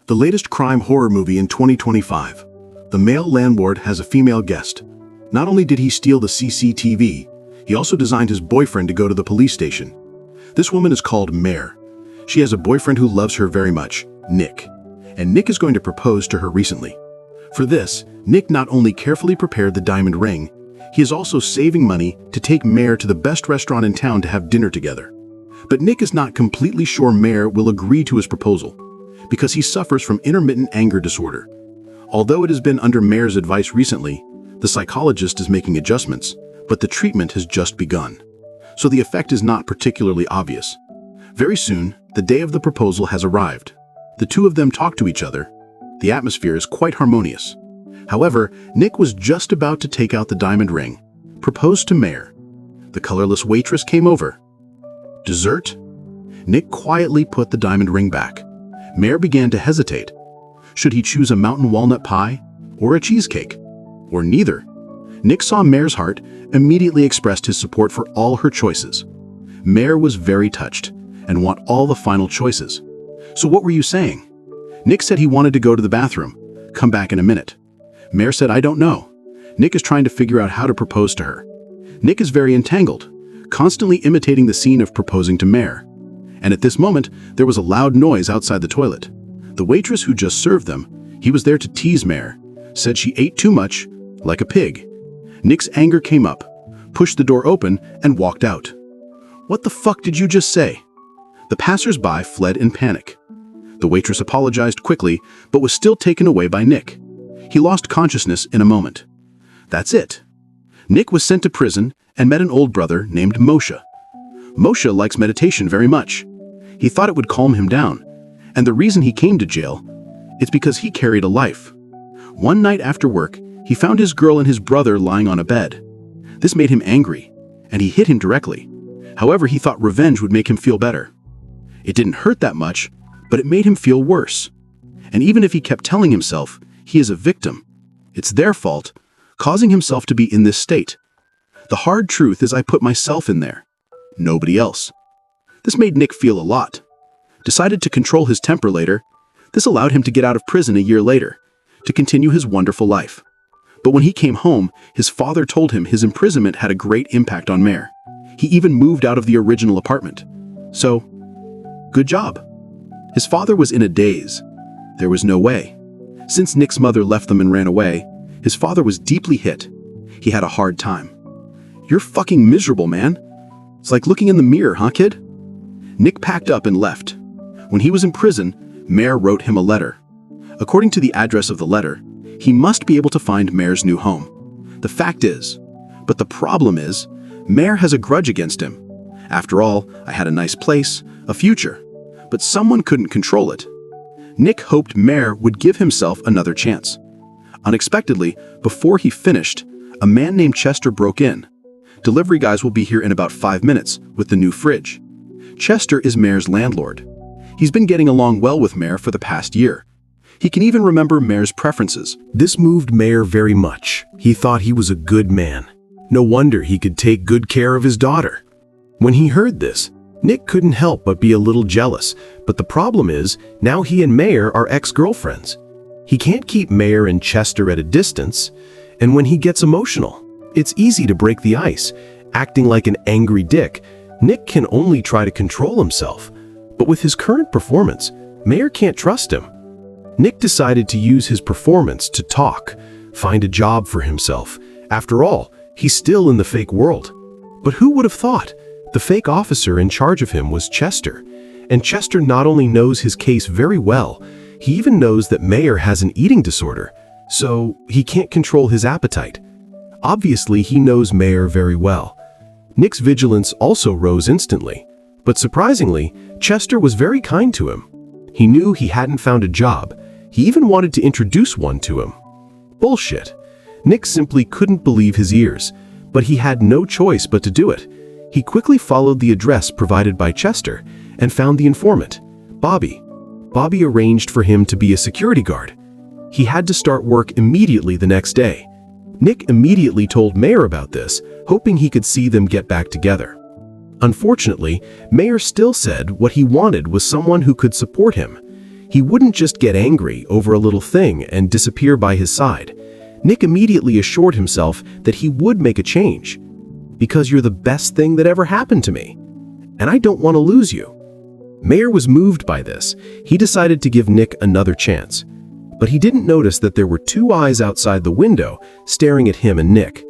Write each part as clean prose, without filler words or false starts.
The latest crime horror movie in 2025. The male landlord has a female guest. Not only did he steal the CCTV, he also designed his boyfriend to go to the police station. This woman is called Mare. She has a boyfriend who loves her very much, Nick. And Nick is going to propose to her recently. For this, Nick not only carefully prepared the diamond ring, he is also saving money to take Mare to the best restaurant in town to have dinner together. But Nick is not completely sure Mare will agree to his proposal, because he suffers from intermittent anger disorder. Although it has been under Mare's advice recently, the psychologist is making adjustments, but the treatment has just begun. So the effect is not particularly obvious. Very soon, the day of the proposal has arrived. The two of them talk to each other. The atmosphere is quite harmonious. However, Nick was just about to take out the diamond ring, propose to Mare. The colorless waitress came over. Dessert? Nick quietly put the diamond ring back. Mare began to hesitate. Should he choose a mountain walnut pie or a cheesecake? Or neither? Nick saw Mare's heart, immediately expressed his support for all her choices. Mare was very touched and want all the final choices. So what were you saying? Nick said he wanted to go to the bathroom. Come back in a minute. Mare said, I don't know. Nick is trying to figure out how to propose to her. Nick is very entangled, constantly imitating the scene of proposing to Mare. And at this moment, there was a loud noise outside the toilet. The waitress who just served them, he was there to tease Mare, said she ate too much, like a pig. Nick's anger came up, pushed the door open, and walked out. What the fuck did you just say? The passers-by fled in panic. The waitress apologized quickly, but was still taken away by Nick. He lost consciousness in a moment. That's it. Nick was sent to prison and met an old brother named Moshe. Moshe likes meditation very much. He thought it would calm him down, and the reason he came to jail is because he carried a life. One night after work, he found his girl and his brother lying on a bed. This made him angry, and he hit him directly. However, he thought revenge would make him feel better. It didn't hurt that much, but it made him feel worse. And even if he kept telling himself he is a victim, it's their fault, causing himself to be in this state. The hard truth is I put myself in there, nobody else. This made Nick feel a lot. Decided to control his temper later. This allowed him to get out of prison a year later, to continue his wonderful life. But when he came home, his father told him his imprisonment had a great impact on Mare. He even moved out of the original apartment. So, good job. His father was in a daze. There was no way. Since Nick's mother left them and ran away, his father was deeply hit. He had a hard time. You're fucking miserable, man. It's like looking in the mirror, huh, kid? Nick packed up and left. When he was in prison, Mare wrote him a letter. According to the address of the letter, he must be able to find Mare's new home. The fact is, but the problem is, Mare has a grudge against him. After all, I had a nice place, a future, but someone couldn't control it. Nick hoped Mare would give himself another chance. Unexpectedly, before he finished, a man named Chester broke in. Delivery guys will be here in about 5 minutes with the new fridge. Chester is Mare's landlord. He's been getting along well with Mare for the past year. He can even remember Mare's preferences. This moved Mare very much. He thought he was a good man. No wonder he could take good care of his daughter. When he heard this, Nick couldn't help but be a little jealous, but the problem is, now he and Mare are ex-girlfriends. He can't keep Mare and Chester at a distance, and when he gets emotional, it's easy to break the ice. Acting like an angry dick, Nick can only try to control himself. But with his current performance, Mare can't trust him. Nick decided to use his performance to talk, find a job for himself. After all, he's still in the fake world. But who would have thought? The fake officer in charge of him was Chester. And Chester not only knows his case very well, he even knows that Mare has an eating disorder, so he can't control his appetite. Obviously, he knows Mare very well. Nick's vigilance also rose instantly. But surprisingly, Chester was very kind to him. He knew he hadn't found a job. He even wanted to introduce one to him. Bullshit. Nick simply couldn't believe his ears, but he had no choice but to do it. He quickly followed the address provided by Chester and found the informant, Bobby. Bobby arranged for him to be a security guard. He had to start work immediately the next day. Nick immediately told Mare about this, hoping he could see them get back together. Unfortunately, Mare still said what he wanted was someone who could support him. He wouldn't just get angry over a little thing and disappear by his side. Nick immediately assured himself that he would make a change. "Because you're the best thing that ever happened to me, and I don't want to lose you." Mayer was moved by this. He decided to give Nick another chance. But he didn't notice that there were two eyes outside the window staring at him and Nick.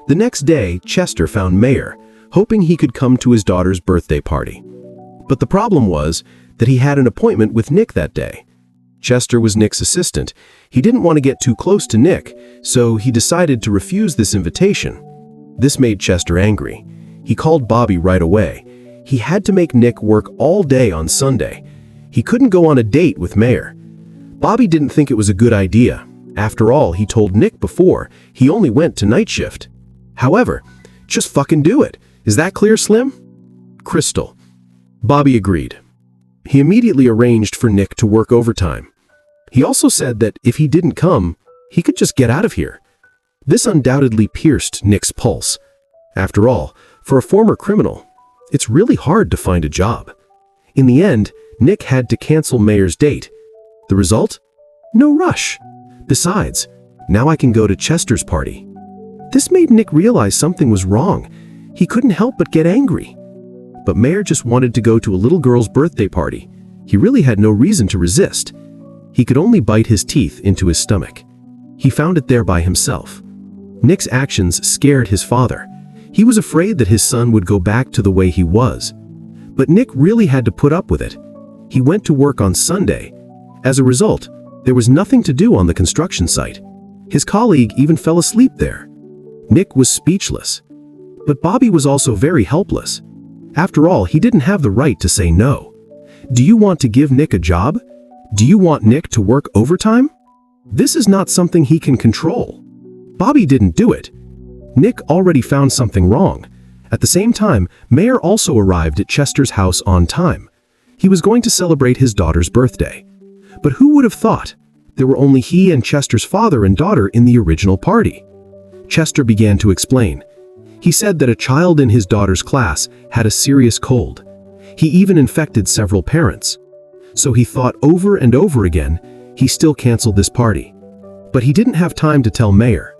The next day, Chester found Mayer, hoping he could come to his daughter's birthday party. But the problem was that he had an appointment with Nick that day. Chester was Nick's assistant. He didn't want to get too close to Nick, so he decided to refuse this invitation. This made Chester angry. He called Bobby right away. He had to make Nick work all day on Sunday. He couldn't go on a date with Mayer. Bobby didn't think it was a good idea. After all, he told Nick before, he only went to night shift. However, just fucking do it. Is that clear, Slim? Crystal. Bobby agreed. He immediately arranged for Nick to work overtime. He also said that if he didn't come, he could just get out of here. This undoubtedly pierced Nick's pulse. After all, for a former criminal, it's really hard to find a job. In the end, Nick had to cancel Mayer's date. The result? No rush. Besides, now I can go to Chester's party. This made Nick realize something was wrong. He couldn't help but get angry. But Mayer just wanted to go to a little girl's birthday party. He really had no reason to resist. He could only bite his teeth into his stomach. He found it there by himself. Nick's actions scared his father. He was afraid that his son would go back to the way he was. But Nick really had to put up with it. He went to work on Sunday. As a result, there was nothing to do on the construction site. His colleague even fell asleep there. Nick was speechless. But Bobby was also very helpless. After all, he didn't have the right to say no. Do you want to give Nick a job? Do you want Nick to work overtime? This is not something he can control. Bobby didn't do it. Nick already found something wrong. At the same time, Mayer also arrived at Chester's house on time. He was going to celebrate his daughter's birthday. But who would have thought? There were only he and Chester's father and daughter in the original party. Chester began to explain. He said that a child in his daughter's class had a serious cold. He even infected several parents. So he thought over and over again, he still canceled this party. But he didn't have time to tell Mayer.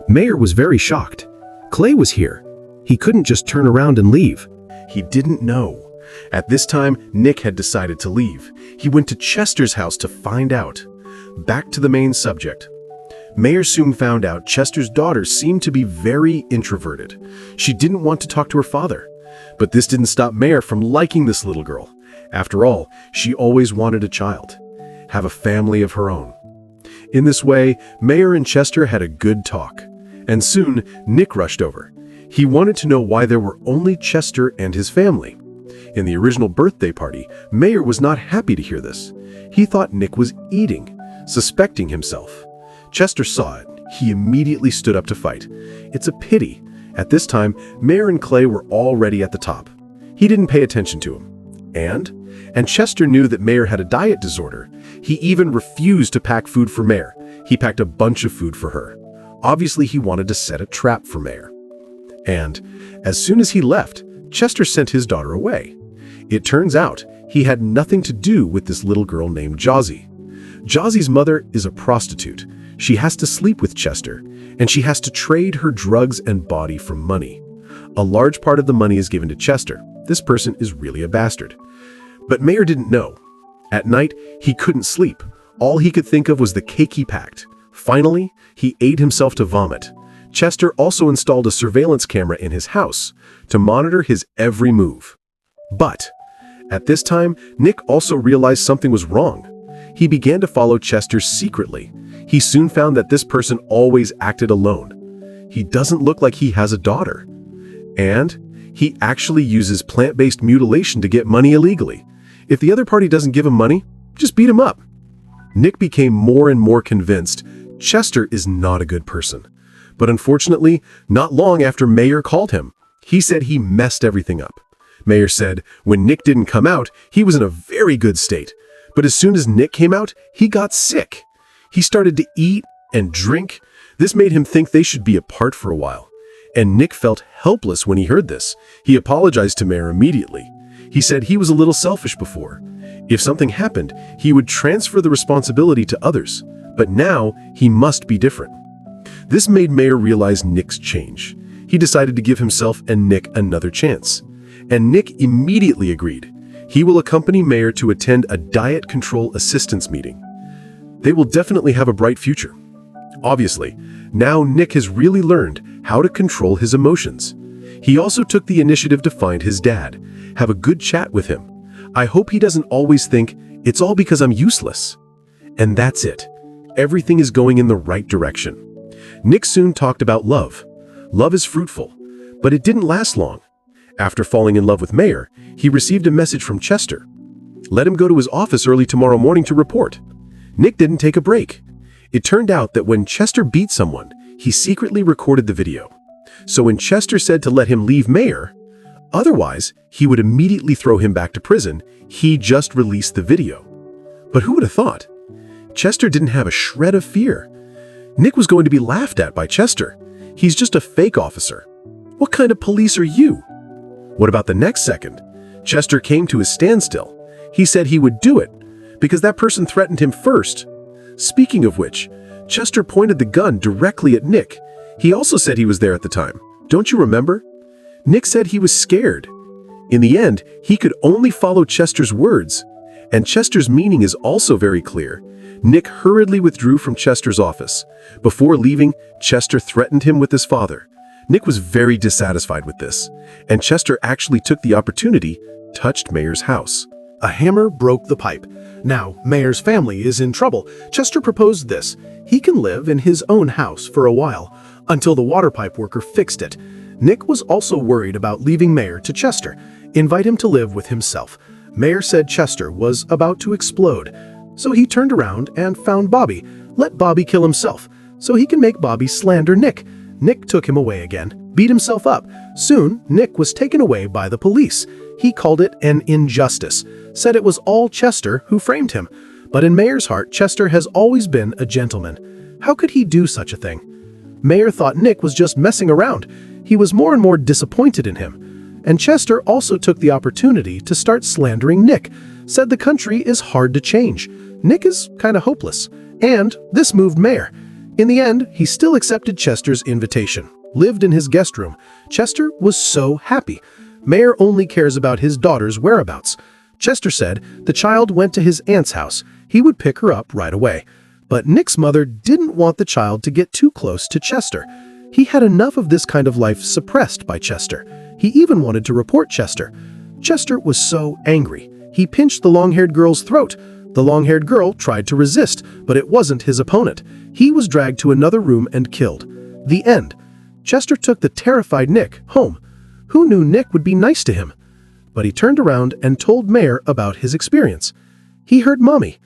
Mayer was very shocked. Clay was here. He couldn't just turn around and leave. He didn't know. At this time, Nick had decided to leave. He went to Chester's house to find out. Back to the main subject. Mayer soon found out Chester's daughter seemed to be very introverted. She didn't want to talk to her father. But this didn't stop Mayer from liking this little girl. After all, she always wanted a child, have a family of her own. In this way, Mayer and Chester had a good talk. And soon, Nick rushed over. He wanted to know why there were only Chester and his family. In the original birthday party, Mayer was not happy to hear this. He thought Nick was eating, suspecting himself. Chester saw it. He immediately stood up to fight. It's a pity. At this time, Mayer and Clay were already at the top. He didn't pay attention to him. And Chester knew that Mayer had a diet disorder. He even refused to pack food for Mayer. He packed a bunch of food for her. Obviously, he wanted to set a trap for Mayer. And as soon as he left, Chester sent his daughter away. It turns out he had nothing to do with this little girl named Josie. Josie's mother is a prostitute. She has to sleep with Chester, and she has to trade her drugs and body for money. A large part of the money is given to Chester. This person is really a bastard. But Mayer didn't know. At night, he couldn't sleep. All he could think of was the cake he packed. Finally, he ate himself to vomit. Chester also installed a surveillance camera in his house to monitor his every move. But at this time, Nick also realized something was wrong. He began to follow Chester secretly. He soon found that this person always acted alone. He doesn't look like he has a daughter. And he actually uses plant-based mutilation to get money illegally. If the other party doesn't give him money, just beat him up. Nick became more and more convinced Chester is not a good person. But unfortunately, not long after Mayer called him, he said he messed everything up. Mayer said when Nick didn't come out, he was in a very good state. But as soon as Nick came out, he got sick. He started to eat and drink. This made him think they should be apart for a while. And Nick felt helpless when he heard this. He apologized to Mayer immediately. He said he was a little selfish before. If something happened, he would transfer the responsibility to others. But now, he must be different. This made Mayer realize Nick's change. He decided to give himself and Nick another chance. And Nick immediately agreed. He will accompany Mayer to attend a diet control assistance meeting. They will definitely have a bright future. Obviously, now Nick has really learned how to control his emotions. He also took the initiative to find his dad, have a good chat with him. I hope he doesn't always think, it's all because I'm useless. And that's it. Everything is going in the right direction. Nick soon talked about love. Love is fruitful, but it didn't last long. After falling in love with Mayer, he received a message from Chester. Let him go to his office early tomorrow morning to report. Nick didn't take a break. It turned out that when Chester beat someone, he secretly recorded the video. So when Chester said to let him leave Mayer, otherwise he would immediately throw him back to prison, he just released the video. But who would have thought? Chester didn't have a shred of fear. Nick was going to be laughed at by Chester. He's just a fake officer. What kind of police are you? What about the next second? Chester came to his standstill. He said he would do it, because that person threatened him first. Speaking of which, Chester pointed the gun directly at Nick. He also said he was there at the time. Don't you remember? Nick said he was scared. In the end, he could only follow Chester's words. And Chester's meaning is also very clear. Nick hurriedly withdrew from Chester's office. Before leaving, Chester threatened him with his father. Nick was very dissatisfied with this, and Chester actually took the opportunity, touched Mayer's house. A hammer broke the pipe. Now, Mayer's family is in trouble. Chester proposed this. He can live in his own house for a while, until the water pipe worker fixed it. Nick was also worried about leaving Mayer to Chester, invite him to live with himself. Mayer said Chester was about to explode. So he turned around and found Bobby. Let Bobby kill himself, so he can make Bobby slander Nick. Nick took him away again, beat himself up. Soon, Nick was taken away by the police. He called it an injustice, said it was all Chester who framed him. But in Mayer's heart, Chester has always been a gentleman. How could he do such a thing? Mayer thought Nick was just messing around. He was more and more disappointed in him. And Chester also took the opportunity to start slandering Nick, said the country is hard to change. Nick is kind of hopeless. And this moved Mayer. In the end, he still accepted Chester's invitation, lived in his guest room. Chester was so happy. Mayer only cares about his daughter's whereabouts. Chester said the child went to his aunt's house. He would pick her up right away. But Nick's mother didn't want the child to get too close to Chester. He had enough of this kind of life suppressed by Chester. He even wanted to report Chester. Chester was so angry. He pinched the long-haired girl's throat. The long-haired girl tried to resist, but it wasn't his opponent. He was dragged to another room and killed. The end. Chester took the terrified Nick home. Who knew Nick would be nice to him? But he turned around and told Mayer about his experience. He heard Mommy.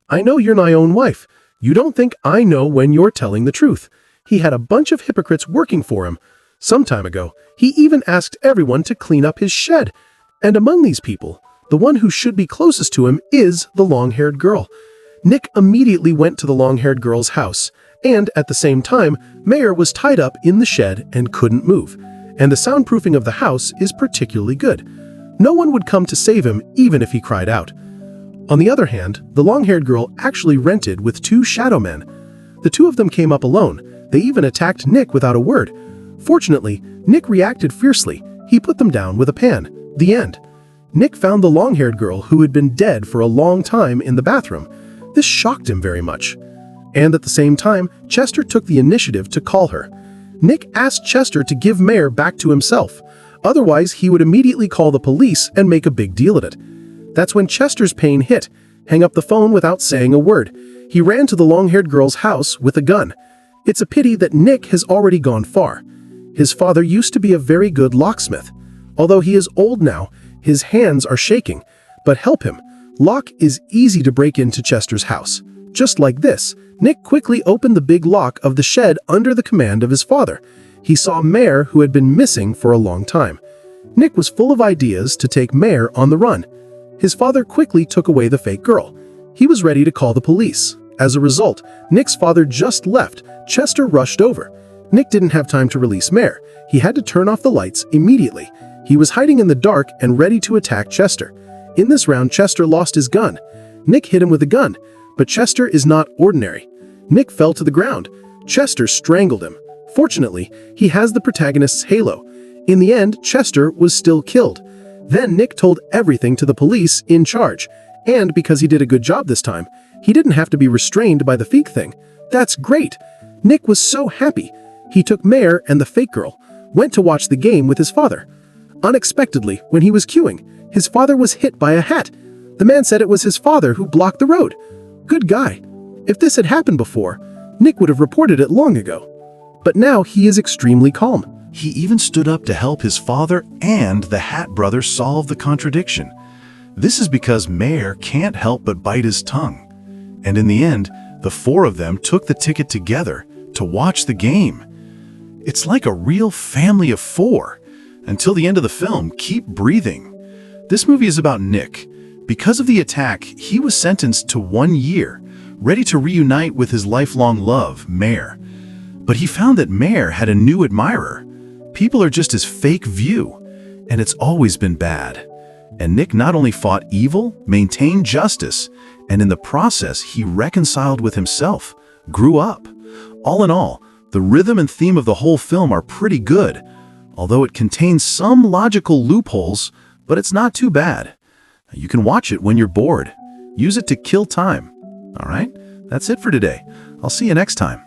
I know you're my own wife. You don't think I know when you're telling the truth. He had a bunch of hypocrites working for him. Some time ago, he even asked everyone to clean up his shed. And among these people, the one who should be closest to him is the long-haired girl. Nick immediately went to the long-haired girl's house, and at the same time, Mayer was tied up in the shed and couldn't move. And the soundproofing of the house is particularly good. No one would come to save him even if he cried out. On the other hand, the long-haired girl actually rented with 2 shadow men. The 2 of them came up alone. They even attacked Nick without a word. Fortunately, Nick reacted fiercely. He put them down with a pan. The end. Nick found the long-haired girl who had been dead for a long time in the bathroom. This shocked him very much. And at the same time, Chester took the initiative to call her. Nick asked Chester to give Mayer back to himself. Otherwise, he would immediately call the police and make a big deal of it. That's when Chester's pain hit. Hang up the phone without saying a word. He ran to the long-haired girl's house with a gun. It's a pity that Nick has already gone far. His father used to be a very good locksmith. Although he is old now, his hands are shaking. But help him. Lock is easy to break into Chester's house. Just like this, Nick quickly opened the big lock of the shed under the command of his father. He saw Mayer, who had been missing for a long time. Nick was full of ideas to take Mayer on the run. His father quickly took away the fake girl. He was ready to call the police. As a result, Nick's father just left. Chester rushed over. Nick didn't have time to release Mayer. He had to turn off the lights immediately. He was hiding in the dark and ready to attack Chester. In this round, Chester lost his gun. Nick hit him with a gun, but Chester is not ordinary. Nick fell to the ground. Chester strangled him. Fortunately, he has the protagonist's halo. In the end, Chester was still killed. Then Nick told everything to the police in charge. And because he did a good job this time, he didn't have to be restrained by the fake thing. That's great! Nick was so happy. He took Mayor and the fake girl, went to watch the game with his father. Unexpectedly, when he was queuing, his father was hit by a hat. The man said it was his father who blocked the road. Good guy. If this had happened before, Nick would have reported it long ago. But now he is extremely calm. He even stood up to help his father and the Hat brother solve the contradiction. This is because Mayor can't help but bite his tongue. And in the end, the four of them took the ticket together to watch the game. It's like a real family of four. Until the end of the film, keep breathing. This movie is about Nick. Because of the attack, he was sentenced to 1 year, ready to reunite with his lifelong love, Mayor. But he found that Mayor had a new admirer. People are just his fake view, and it's always been bad. And Nick not only fought evil, maintained justice, and in the process he reconciled with himself, grew up. All in all, the rhythm and theme of the whole film are pretty good, although it contains some logical loopholes, but it's not too bad. You can watch it when you're bored. Use it to kill time. All right, that's it for today. I'll see you next time.